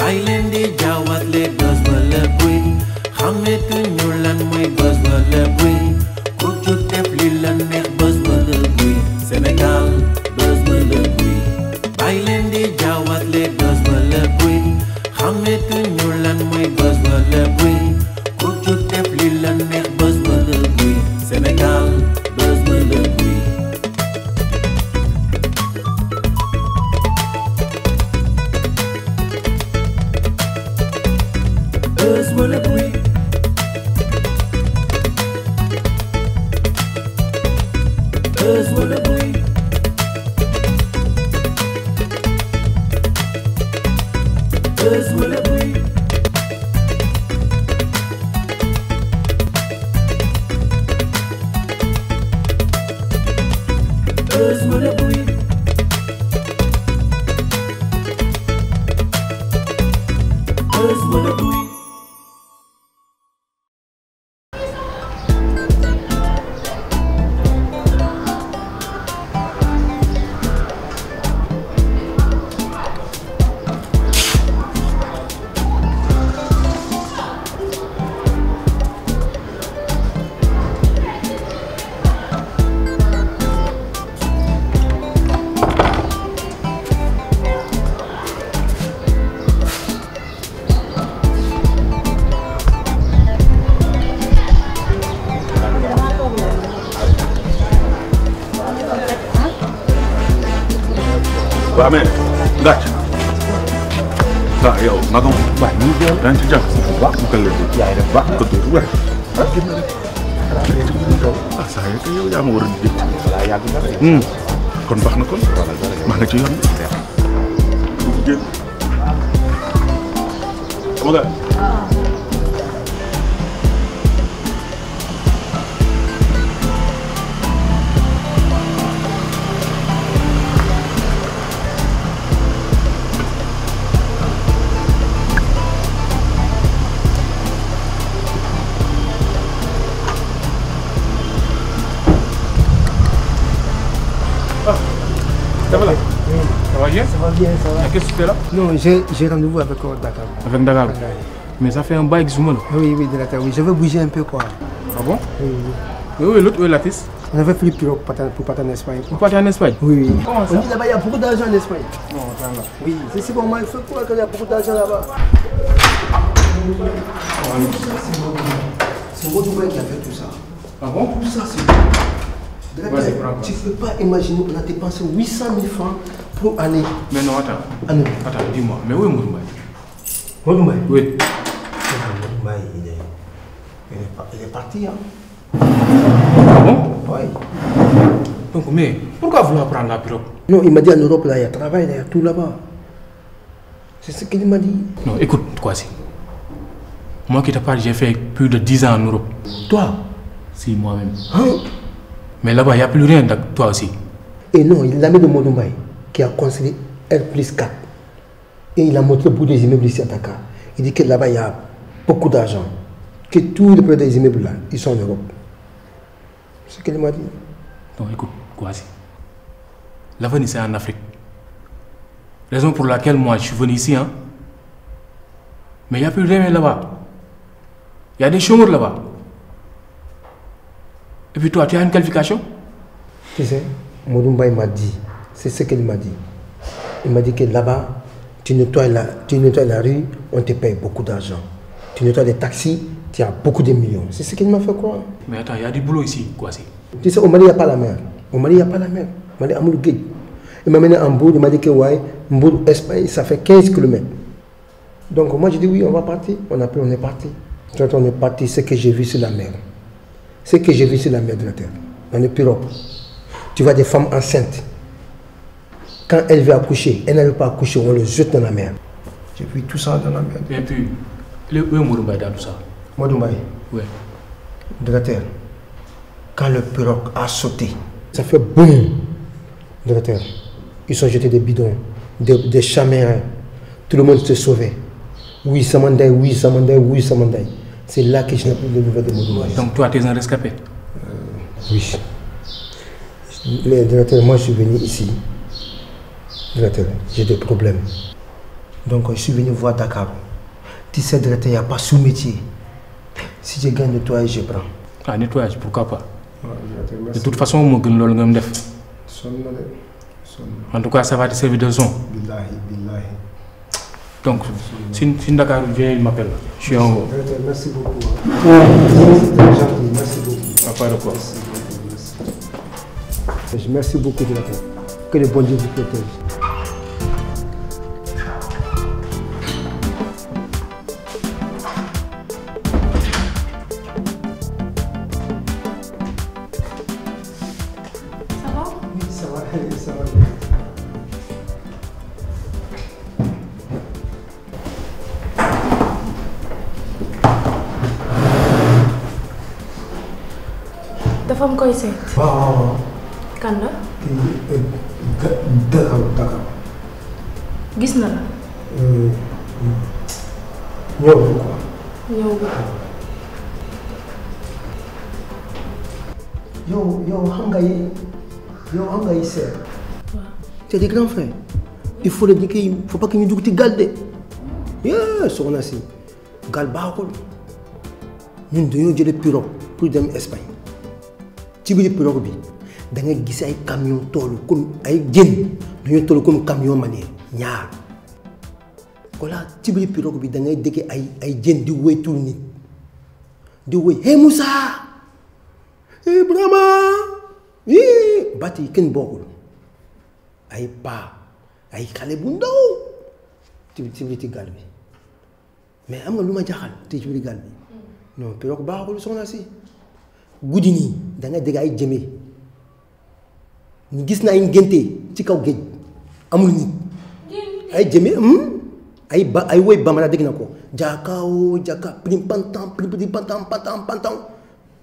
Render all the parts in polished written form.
bàyyi di jaawatle bës wala bruit xametuñu lan mooy bës wala bruit ku jóg def li la neex bës wala bruit Sénégal bës wala bruit bàyyi di jaawatle bës wala bruit xametuñu lan mooy bës wala bruit ku jóg def li la neex bës wala bruit Sénégal bës wala bruit. Buzz wala bruit. Buzz wala bruit. Buzz wala bruit. Buzz wala bruit. Buzz wala bruit. waaw mais gàcce waaw yow naka moom. waaw ñu ngi jëm daañu ci jàpp. waaw mu kër la ji. yaa ngi def baax nga tuuti waaye. ah gis na rek. ah saa yi yow yaa ma war a jënd. voilà yàgg na rek. kon baax na kon. maa nga ci yoon bi. génn. sama gars. Ça va là? Ça va bien? Ça va bien, ça va. Qu'est-ce que tu fais là? Non, j'ai rendez-vous avec Dakar. Avec Dakar? Mais ça fait un bail que je me. Oui, Dakar, oui. Je veux bouger un peu quoi. Ah bon? Oui. Mais où est l'autre? Où est l'artiste? On avait pris pour partir en Espagne. Pour partir en Espagne? Oui. Comment ça? On dit là-bas, il y a beaucoup d'argent en Espagne. Non, attends là. Oui, c'est bon, moi, il faut quoi qu'il y a beaucoup d'argent là-bas. C'est moi qui a fait tout ça. Ah bon? Tout ça, c'est Vas-y, prends. tu ne peux pas imaginer qu'on a dépensé 800 000 francs pour aller. Mais non, attends. Attends, dis-moi. Mais où est Mourumbaï? Mourumbaï? Oui. Mourumbaï, il est parti. Hein. Ah bon? Oui. Donc, mais pourquoi vouloir prendre la pirogue? Non, il m'a dit en Europe, là, il y a travail, il y a tout là-bas. C'est ce qu'il m'a dit. Non, écoute, Kwasi. Moi qui te parle, j'ai fait plus de 10 ans en Europe. Toi? Si, moi-même. Hein? Mais là-bas, il n'y a plus rien, toi aussi. Et non, il l'a mis de Mourumbaï, qui a construit R+4. Et il a montré beaucoup des immeubles ici à Dakar. Il dit que là-bas, il y a beaucoup d'argent. Que tous les projets des immeubles là, ils sont en Europe. C'est ce qu'il m'a dit. Non, écoute, Kwasi. L'avenir, c'est en Afrique. Raison pour laquelle moi, je suis venu ici, hein. Mais il n'y a plus rien là-bas. Il y a des chômeurs là-bas. Et puis toi, tu as une qualification? Tu sais, Mourumbaï m'a dit, c'est ce qu'il m'a dit. Il m'a dit que là-bas, tu nettoies la rue, on te paye beaucoup d'argent. Tu nettoies les taxis, tu as beaucoup de millions. C'est ce qu'il m'a fait croire. Mais attends, il y a du boulot ici, Kwasi. Tu sais, au Mali, il n'y a pas la mer. Au Mali, il n'y a pas la mer. Au Mali, Amoul Gueye. Il m'a mené en Bourg, il m'a dit que ouais, Bourg, Espagne, ça fait 15 km. Donc moi, j'ai dit oui, on va partir. On a pris, on est parti. Quand on est parti, c'est que j'ai vu sur la mer. C'est que j'ai vu sur la mer de la terre, dans le pirogue. Tu vois des femmes enceintes. Quand elle veut accoucher, elle n'arrive pas à accoucher, on le jette dans la mer. J'ai vu tout ça dans la mer. Et puis, où est Mourumbaï dans tout ça? Mourumbaï. Oui. De la terre. Quand le pirogue a sauté, ça fait boum de la terre. Ils sont jetés des bidons, des chamérins. Tout le monde s'est sauvé. Oui, Samandaï, oui, Samandaï, oui, Samandaï. C'est là que je n'ai plus de nouvelles de Mourumbaï. Donc toi, tu es un rescapé? Oui. Mais de la terre, moi je suis venu ici. De la terre, j'ai des problèmes. Donc je suis venu voir Dakar. Tu sais, il n'y a pas sous-métier. Si je gagne nettoyage, je prends. Ah, nettoyage, pourquoi pas? De toute façon, moi, je vais le faire. En tout cas, ça va te servir de son. Billahi. Donc, si Dakar vient, il m'appelle. Je suis en haut. Merci beaucoup. Merci beaucoup. Pas de quoi. Merci beaucoup de la peine. Que le bon Dieu vous protège. Ça va. dafa am koy seet. waaw. kan la. Dakar. gis na la. ñëw quoi. ñëw. yow xam nga yi seet. waaw. c'est des grands frères. il faut le dire qu'il faut pas que ñu dugg ci gaal de. soxna si gaal baaxul ñun dañoo jëlee pirogue pour dem Espagne ci biir pirogue bi da nga gis ay camion toolu comme ay jën dañoo toolu comme camion manière ñaar voilà ci biir pirogue bi da ngay dégg ay jën di wéy tur nit di wéy hey Moussa hey Brahma baat yi kenn bokkul ay paa ay xale bu ndaw ci biir gaal bi mais am nga lu ma jaaxal te ci biir gaal bi non pirogue baaxul soxna si guddi nii da nga dégg ay jëme gis naa ay ngénte ci kaw géej amul nit ay jëme ay woy bambara dégg na ko jaakaaw jaaka prim pantam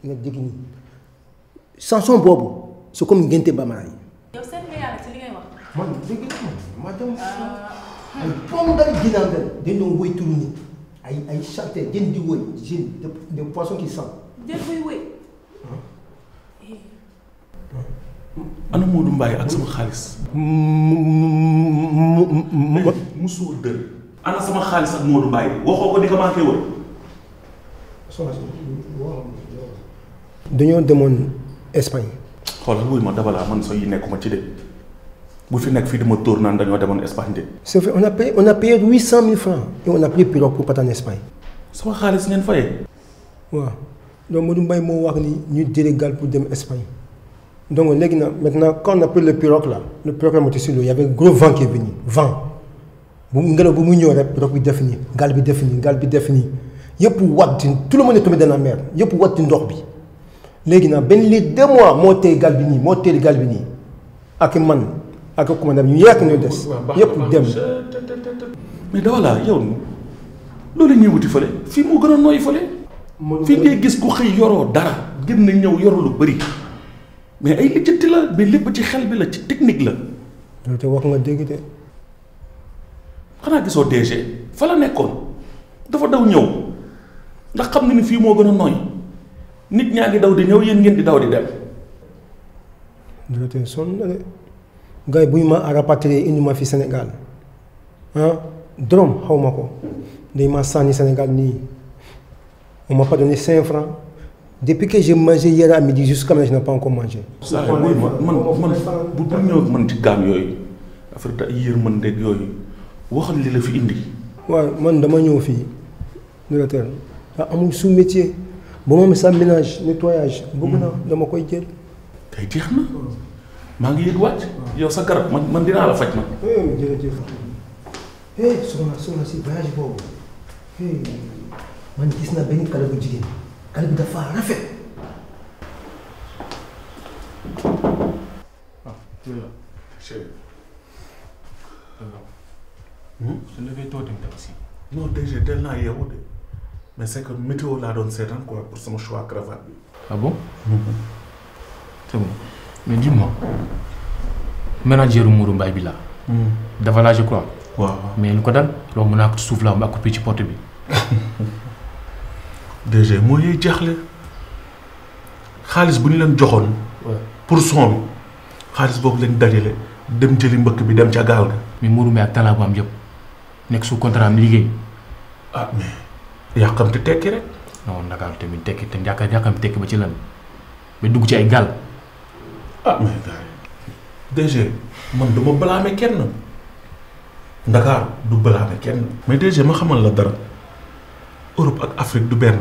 nga dégg nii chanson boobu c'est comme ngénte bambara yi. yow seet nga yàlla ci li ngay wax. man dégg naa ma dem ay pongal ginaaw dañ doon woy turu nit ay chanteur jën di woy jën de poisson qui sent. jën buy wéy. ana Modou Mbaye ak sama xaalis. musoo dër. ana sama xaalis ak Modou Mbaye waxoo ko di ko manqué woon. dañoo demoon Espagne. xoolal wuy ma dabalaa man soo yi nekkuma ci de bu fi nekk fii dama tóor naan dañoo demoon Espagne de. c'est vrai on a payé 800 000 francs et on a pris pirogue pour partir en Espagne. sama xaalis ngeen fayee. waaw donc Modou Mbaye moo wax ni ñu jëlee gaal pour dem Espagne. Donc maintenant, quand on a pris le pirogue là monté sur l'eau, il y avait un gros vent qui est venu. Vent. Le pirogue est défini, gal est défini. Tout le monde est tombé dans la mer. Il y a pour une dorbi. Maintenant, les 2 mois, monter galbini. Avec man, avec commandant, il y a que nous des. Il y a pour dem. Mais voilà, yow loolu ñëw wuti fële fii moo gën a nooy fële. fii ngay gis ku xëy yoroo dara gën na ñëw yoru lu bëri. mais ay lijjanti la mais lépp ci xel bi la ci technique la. loolu te wax nga dégg de. xanaa gisoo DG fa la nekkoon dafa daw ñëw ndax xam nga ni fii moo gën a nooy nit ñaa ngi daw di ñëw yéen ngeen di daw di dem. loolu te sonn na de gars yi bu ñu ma rapatrié indi ma fi Sénégal dërëm xaw ma ko dañ ma sànni Sénégal nii on m'a pas donné 5 francs. Depuis que j'ai mangé hier à midi jusqu'à maintenant, je n'ai pas encore mangé. Ça, bu ñëw ak man ci gaam yooyu affaire da yërmandeeg yooyu waxal li la fi indi. waaw man dama ñëw fii directeur amul sous-métier ba moom sa ménage nettoyage. bëgg naa dama koy jël. kay jeex na maa ngi yëg wàcc. yow sa garab man dinaa la faj man. jërëjëf. soxna si voyage boobu man gis naa benn kàlla bu jigéen. kàlla bi dafa rafet. Je l'avais tôt dem aussi. non déjà tel naa yeewu de mais c'est que météo laa doon seetaan quoi pour sama choix cravate bi. Ah bon? C'est bon. Mais dis-moi, manager Modou Mbaye bi la. dafa la je crois. waaw mais lu ko dal loolu mën naa ko suuf la ma coupé ci porte bi. déjà moo yee jaaxle xaalis bu ñu leen joxoon. pour son bi xaalis boobu lañ dajale dem jëli mbëkk bi dem ca gaal ga. mais Modou Mbaye ak talent bu am yëpp nekk sous contrat am liggéey. ah mais yàqamti tekki rek. non Ndakaaru tamit tekki te yàqam tekki ba ci lan ba dugg ci ay gaal. ah mais gars yi DG man du ma blâmer kenn Ndakaaru du blâmer kenn. mais DG ma xamal la dara Europe ak Afrique du benn.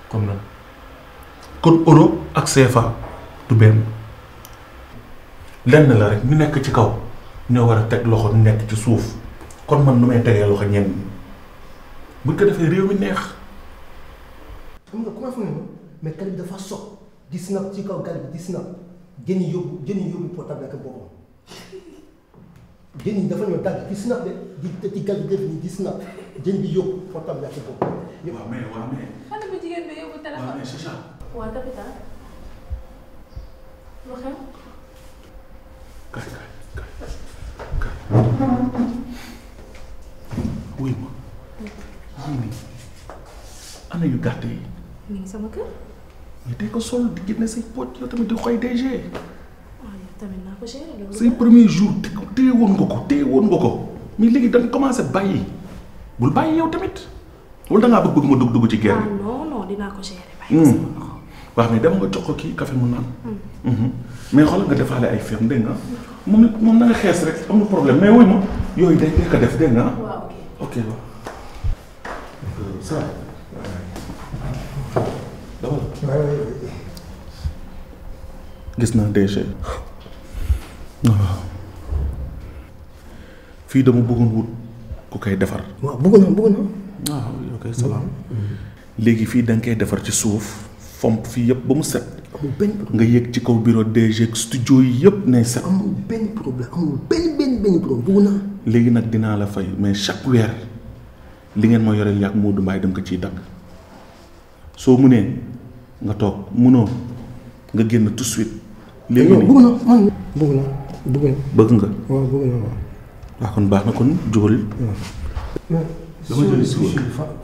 comme nan. kon Europe ak CFA du benn lenn la rek ñu nekk ci kaw ñoo war a teg loxo ñu nekk ci suuf kon man nu may tegee loxo ñenn ñi buñ ko defee réew mi neex. xam nga comment foog mais kàlla bi dafa sox di snap ci kaw gal bi di snap jën yi yóbbu portable ak boppam jën yi dafa ñëw dagg di snap de di gal bi def nii di snap jën bi yóbbu portable ak boppam. waaw mais xale bu jigéen bi yóbbu téléphone. waaw mais c'est ça. waaw capital lu xew. kay wuy ma yii nii ana yu gàtt yi. mi ngi sama kër. mais tey ko sol di génne say pooj yow tamit di xoy DG. waaw yow tamit naa ko gérer loolu. say premier jour téye woon nga ko mais léegi da nga commencé bàyyi bul bàyyi yow tamit wala da ngaa bëgg ma dugg ci guerre bi. non dinaa ko gérer. bàyyi ko sama loxo. waaw mais dama nga jox ko kii café mu naan. mais xoolal nga defaale ay ferme dégg nga moom na nga xees rek amul problème mais wuy ma yooyu day ko def dégg nga. waaw ok waaw. ça dama gis naa DG. waaw fii dama bëggoon wut ku koy defar. waaw bëgg na. waaw ok salaam. léegi fii da nga koy defar ci suuf fomp fii yëpp ba mu set. amul benn problème nga yëg ci kaw bureau DG studio yi yëpp nay set. amul benn problème bëgg naa. léegi nag dinaa la fay mais chaque weer li ngeen ma yoreel yàgg Modou Mbaye dem ko ciy dagg soo munee nga toog munoo nga génn tout de suite. léegi nii bëgg na. bëgg nga. waaw bëgg na waaw. waaw kon baax na kon jubal. mais dama jëli suuf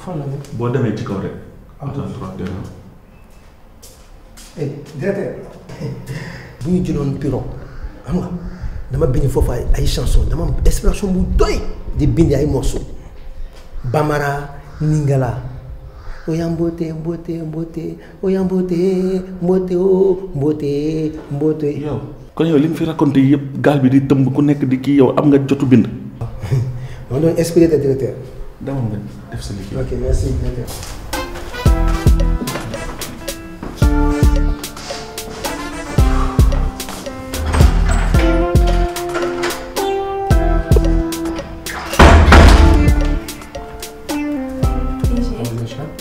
fan la nekk. boo demee ci kaw rek. attends 3 2 directeur bu ñu jëloon bureau xam nga dama bind foofu ay chanson dama am inspiration bu doy di bind ay morceaux Bambara Lingala oya mbote oya mbote yow kon yow li nga fi raconté yëpp gaal bi di tëmb ku nekk di kii yow am nga jotu bind. ma doon inspiré de directeur. demoon nga def sa liggéey. ok merci directeur.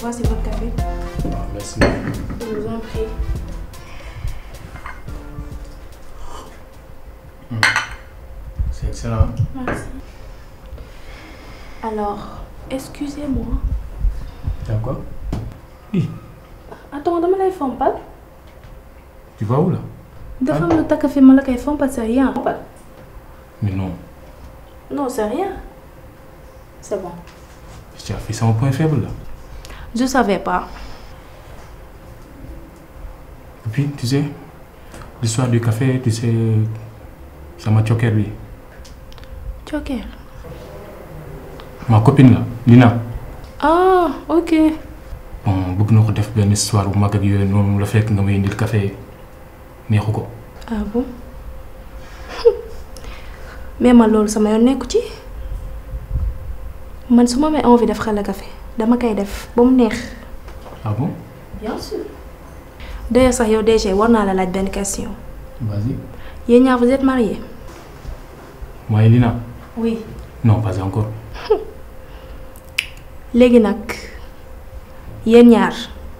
Voici votre café. waaw merci. Je vous en prie. C'est excellent. Merci. Alors, excusez-moi. D'accord. Attends, dama lay fompal. Tu vas où là? dafa am lu takk fi ma la koy fompal, c'est rien. Mais non. Non, c'est rien. C'est bon. Tu as fait ça mon point faible là. Je savais pas. Et puis, tu sais, l'histoire du café, tu sais, ça m'a choqué lui. Choqué. Ma copine là, Lina. Ah, ok. Bon, bëgg na ko def benn histoire bu mag ak yooyu noonu la fekk nga may indil café neexu ko. Ah bon? Mais man loolu sama yoon nekku ci. Man su ma may envie def xale café dama koy def ba mu neex. Ah bon? Bien sûr. D'ailleurs sax yow DG war naa la laaj benn question. Vas-y. Yéen ñaar vous êtes mariés? Moi et Lina? Oui. Non, pas encore. léegi nag yéen ñaar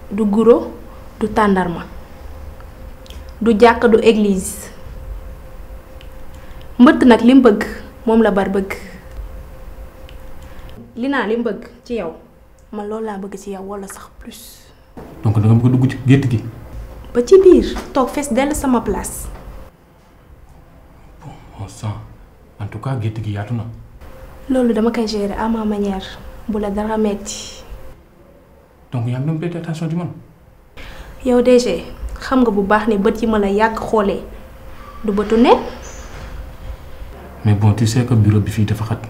du guro du tàndarma du jàkk du église mbëtt nag li mu bëgg moom la bar bëgg. Lina li mu bëgg ci yow man loolu laa bëgg ci yow walla sax plus. Donc da nga bëgg a dugg ci gétt gi. ba ci biir toog fees dell sama place. Bon sang en tout cas gétt gi yaatu na. loolu dama koy gérer à ma manière bu la dara metti. Donc yaa ngi doon prêter attention ci man. yow DG xam nga bu baax ne bët yi ma la yàgg xoolee du bëtu ne. Mais bon tu sais que bureau bi fii dafa xat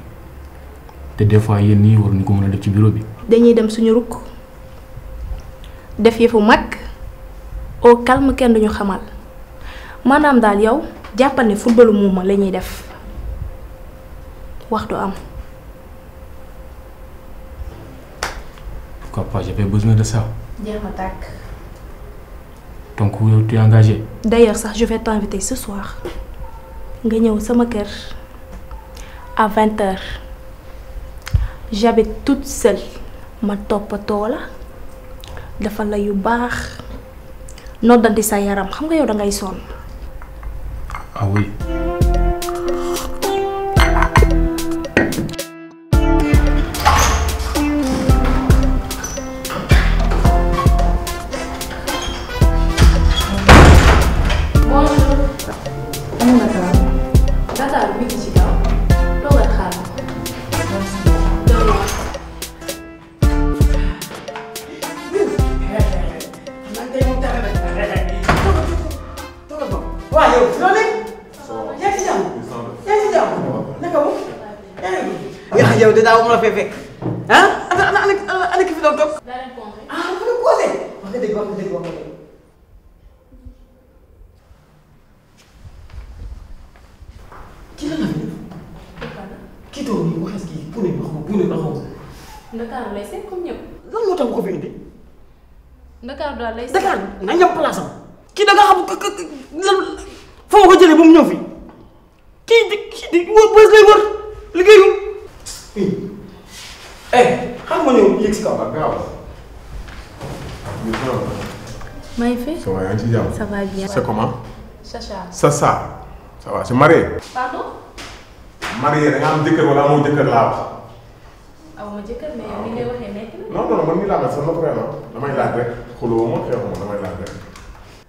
te des fois yéen nii waruñu ko mën a def ci bureau bi. dañuy dem suñu rukk def yëfu mag au calme kenn duñu xamal maanaam daal yow jàppal ne footballu muuma la ñuy def waxtu am. Pourquoi pas, j'avais besoin de ça. jeex na tàkk. Donc yow tu es engagé. D'ailleurs sax je vais t'inviter ce soir nga ñëw sama kër à 20h j'habite toute seule ma toppatoo la dafa la yu baax noddanti sa yaram xam nga yow da ngay sonn. Ah oui. yow de daaw ma la fee fekk ah ana ki fi doon toog ah dafa doon posé wax nga dëgg wax nga dëgg wax nga dëgg kii la la kii toog nii waxes kii pune ba xaw pune ba xaw Ndakaaru lay seet comme ñëpp. lan moo tax nga ko fi indi Ndakaaru daal lay seet. Dakar na ñam place am kii da nga xam lan fa ma ko jëlee ba mu ñëw fi kii di wër bës lay wër liggéeyul xam nga ñëw yëg si kaw. maa ngi fi. Ça va, yaa ngi ci jàmm. Ça va bien. C'est comment? Chacha. Ça va, c'est marié. Pardon. Marié da nga am jëkkër wala amoo jëkkër laa wax. aw ma jëkkër mais yow ni ngay waxee nekk na. non man nii laa mel sama frère la damay laaj rek xuloo ma xeexu ma damay laaj rek.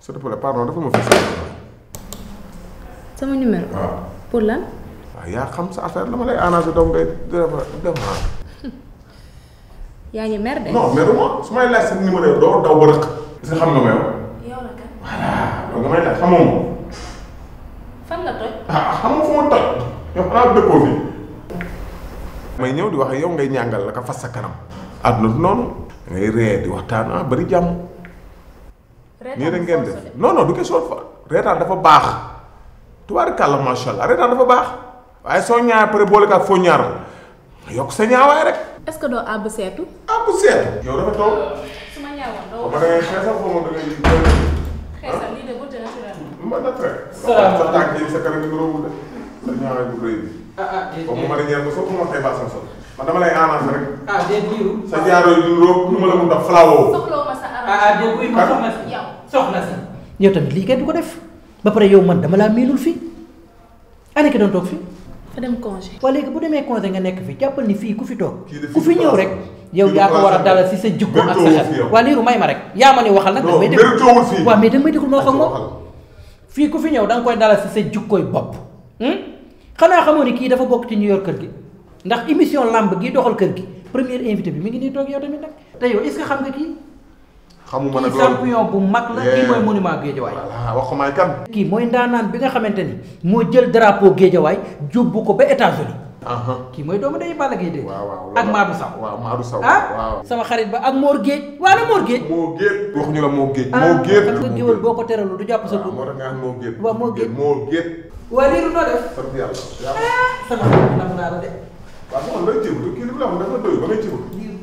s'il te plaît pardon dafa ma fi sama numéro. waaw. pour lan. waaw yaa xam sa affaire dama lay arrangé donc ngay def yaa ngi mer de. non mais du ma su may laaj sa numéro yow doo daw ba rëq. est-ce que xam nga ma yow. yow la kan. voilà loolu nga may laaj xamoo ma. fan nga toj. xam nga fu ma toj. yow xanaa dëkkoo fi. may ñëw di wax yow ngay ñàngal la ka fas sa kanam. àdduna du noonu. ngay ree di waxtaan bari jàmm. nii rek ngeen def non du question fa reetaan dafa baax. tubaarikàlla macha allah reetaan dafa baax. waaye soo ñaar pare boole ka foo ñaar yokk sa ñaawaay rek. est-ce que doo àbb seetu. àbb seetu. yow dafa toog. su ma ñaawoon doo. ba da ngay xeesal foo ma da ngay. xeesal lii de beauté naturelle. ma naturel. sa tànk yi sa kanam gi roowul de. sa ñaawaay bu rëy bi. comme ma da ñeer ba soo ko ma tey baax sa sol. man dama lay arrangé rek. déet liiru. sa jaaro yi du roog lu ma la mun def flawo. soxloo ma sa arrangé. déet buy ma soxna si. yow soxna si. yow tamit lii kenn du ko def. ba pare yow man dama laa miinul fii. ana ki doon toog fii. fa dem congé. waa léegi bu demee congé nga nekk fi jàppal ni fii ku fi toog Kii de fii ku fi ñëw rek yow yaa ko war a dalal si sa jikko ak sa xel waa liiru may ma rek yaa ma ni waxal nag danga may déglu toowul fii. waaw mais danga may déglu ma wax ak moom fii ku fi ñëw da nga koy dalal si sa jikkoy bopp xanaa xamoo ni kii dafa bokk ci ñu yor kër gi ndax émission lamb gi doxal kër gi premier invité bi mi ngi nii toog yow tamit nag te yow est-ce que xam nga kii xamuma nag kii loolu champion bu mag la kii mooy monument Guédiawaye voilà wax ko maay kan. kii mooy ndaanaan bi nga xamante ni moo jël drapeau Guédiawaye jóbbu ko ba États-Unis kii mooy doomu day Balla Gaye de ak Madou Sow waaw Madou Sow ah sama xarit ba ak Mor Géej waa na Mor Géej moo géet waxuñu la moo géet moo géet xam nga géwël boo ko teralu du jàpp sa tur moo tax nga xam moo géet waaw moo géet moo géet waa liiru noo def sant yàlla sama xarit bi nangu naa la de waaw moom lay jëb kii li mu la wax dafa doy ba ngay jëb liiru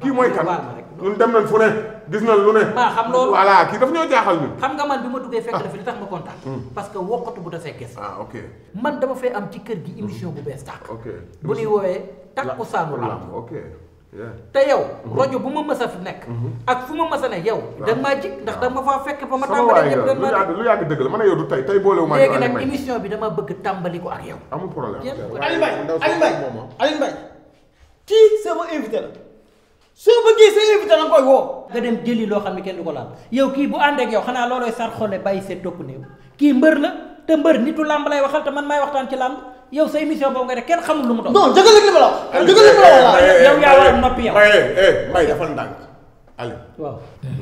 kii mooy kan baal ma rek ñun dem nañ fu ne gis nañ lu ne maa xam loolu voilà kii daf ñoo jaaxal ñun xam nga man bi ma duggee fekk dafa li tax ma kontaan parce que wokkatu bu dafay ges ok man dama fay am ci kër gi émission bu bees tàq ok bu ñuy woowee takkusaanu lamb ok te yow rajo bu ma mës a nekk ak fu ma mës a nekk yow da nga maa jik ndax da nga ma faa fekk ba ma sama tàmbali waay ñëpp nga lu yàgg dëgg la man a yow du tey boolewu maa léegi nag émission bi dama bëgg tàmbali ko ak yow amul problème Aliou Mbaye kii sama invité la soo bëggee sa invité la nga koy woo nga dem jëli loo xam ne kenn du ko laal yow kii bu ànd ak yow xanaa loolooy sar xone bàyyi seen topp néew kii mbër la te mbër nitu làmb lay waxal te man maay waxtaan ci làmb yow sa émission boobu nga def kenn xamul lu mu doon. non jëgal li ma la wax. jëgal li ma la wax yow yaa war a noppi yow. Mbaye defal ndànk Ali. waaw.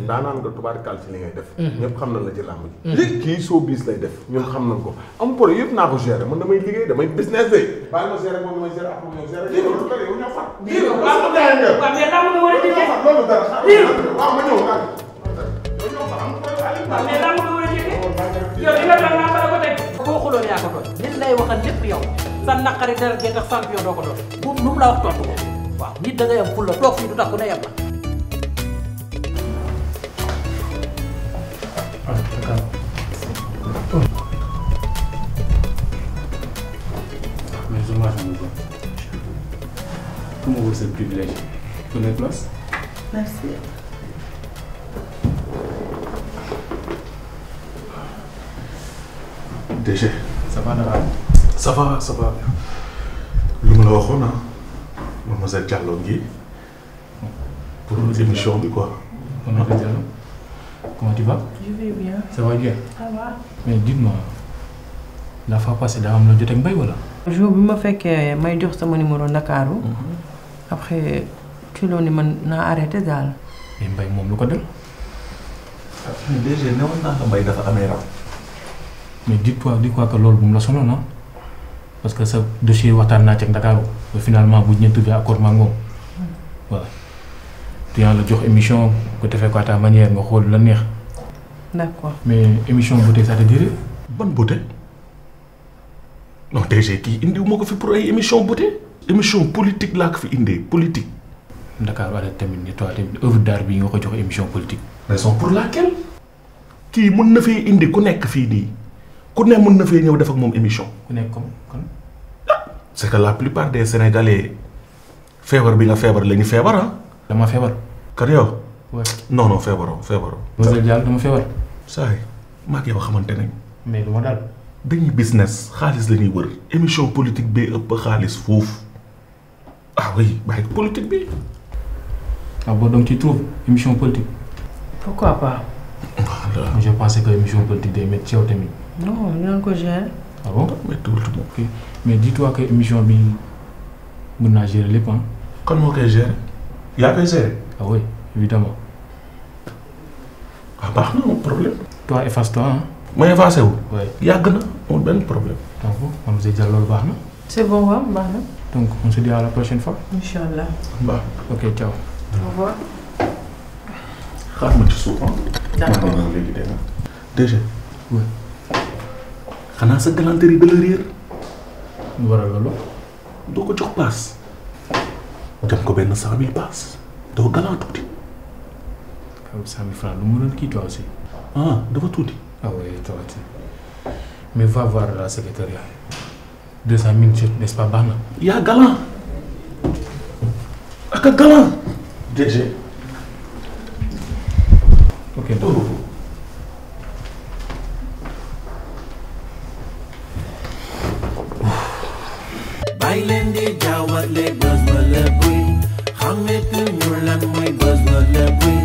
ndaanaan nga tubaarkàll ci li ngay def. ñëpp xam nañ la ci làmb ji. léegi kii showbiz lay def ñun xam nañ ko am pour yëpp naa ko gérer man damay liggéey damay business de. bàyyi ma gérer moom damay gérer après ñoom gérer. loolu dara yow ñoo far. waaw mais làmb nga war a jëkkee. loolu dara. waaw ma ñëw nag. waaw mais làmb nga war a jëkkee. yow li nga doon naa ko teg. boo xuloon yaa ko doon nit lay waxal lépp yow sa naqari dara jee tax champion doo ko doon bu lu mu la wax tontu ko waaw nit da ngay am fulla toog fii du tax ku ne yem la. Mais je marche un peu. Comment vous êtes privilégié? Prenez place. Merci. DG. Ça va Nara? Ça va ça va. lu ma la waxoon ah mademoiselle Diallo ngi pour émission bi quoi. Mademoiselle Diallo. Comment tu vas? Je vais bien. Ça va bien. Ça va. Mais dites-moi, la fois passée daa am la jot ak Mbaye wala? jour bi ma fekkee may jox sama numéro Ndakaaru. après ci loolu ni man naa arrêté daal. Mais Mbaye moom lu ko dal? mais DG newoon naa la Mbaye dafa amee rab. Mais dis-toi que loolu bu mu la sonal na parce que sa dossier waxtaan naa ci ak Ndakaaru ba finalement bu ñu trouvé accord ma ngoom voilà dinaa la jox émission nga defee ko à ta manière nga xool la neex. D'accord. Mais émission beauté ça te dirait? ban beauté non DG kii indiw moo ko fi pour ay émission beauté émission politique laa ko fi indee politique. Ndakaaru arrête tamit ni toi tamit œuvre d'art bi nga ko jox émission politique. raison pour laquelle kii mën na fee indi ku nekk fii nii ku ne mën na fee ñëw def ak moom émission. ku nekk comme kon. c'est que la plupart des Sénégalais feebar bi nga feebar la ñu feebar ah. dama feebar. kan yow. waaw non non feebaroo. Mademoiselle Diallo dama feebar. saa yi maa ngi yow xamante nañ. mais lu ma daal. dañuy business xaalis la ñuy wër émission politique bee ëpp xaalis foofu ah oui bàyyi politique bi. ah bon donc tu trouves émission politique. Pourquoi pas? voilà. Je pensais que émission politique day métti ci yow tamit. Non dinañ ko gérer. Ah bon? mais tuuti moom. Ok mais dis-toi que émission bi mën naa gérer lépp ah. kan moo koy gérer. yaa koy gérer. Ah oui évidemment. ah baax na amul problème. Toi efface-toi ah. ma effacé wu. oui yàgg na amul benn problème. donc Mademoiselle Diallo loolu baax na. C'est bon waaw baax na. donc on se dit à la prochaine fois. Inch'Allah. baax ok ciao. Au revoir. xaar ma ci suuf ah. D'accord. maa ngi léegi dégg nga. DG. oui. xanaa sa galanterie da la réer. lu waral loolu. doo ko jox paas. dem ko benn 100 000 paas. doo galant tuuti. kaw 100 000 francs lu mu doon kii toi aussi. ah dafa tuuti. ah oui toi aussi mais va voir la secrétaire 200 000 n'est-ce pas baax na. yaa galant. ak a galant. DG. ok donc. bàyyi leen di jaawale buzz wala buy xàmmeetu ñu lan mooy buzz wala buy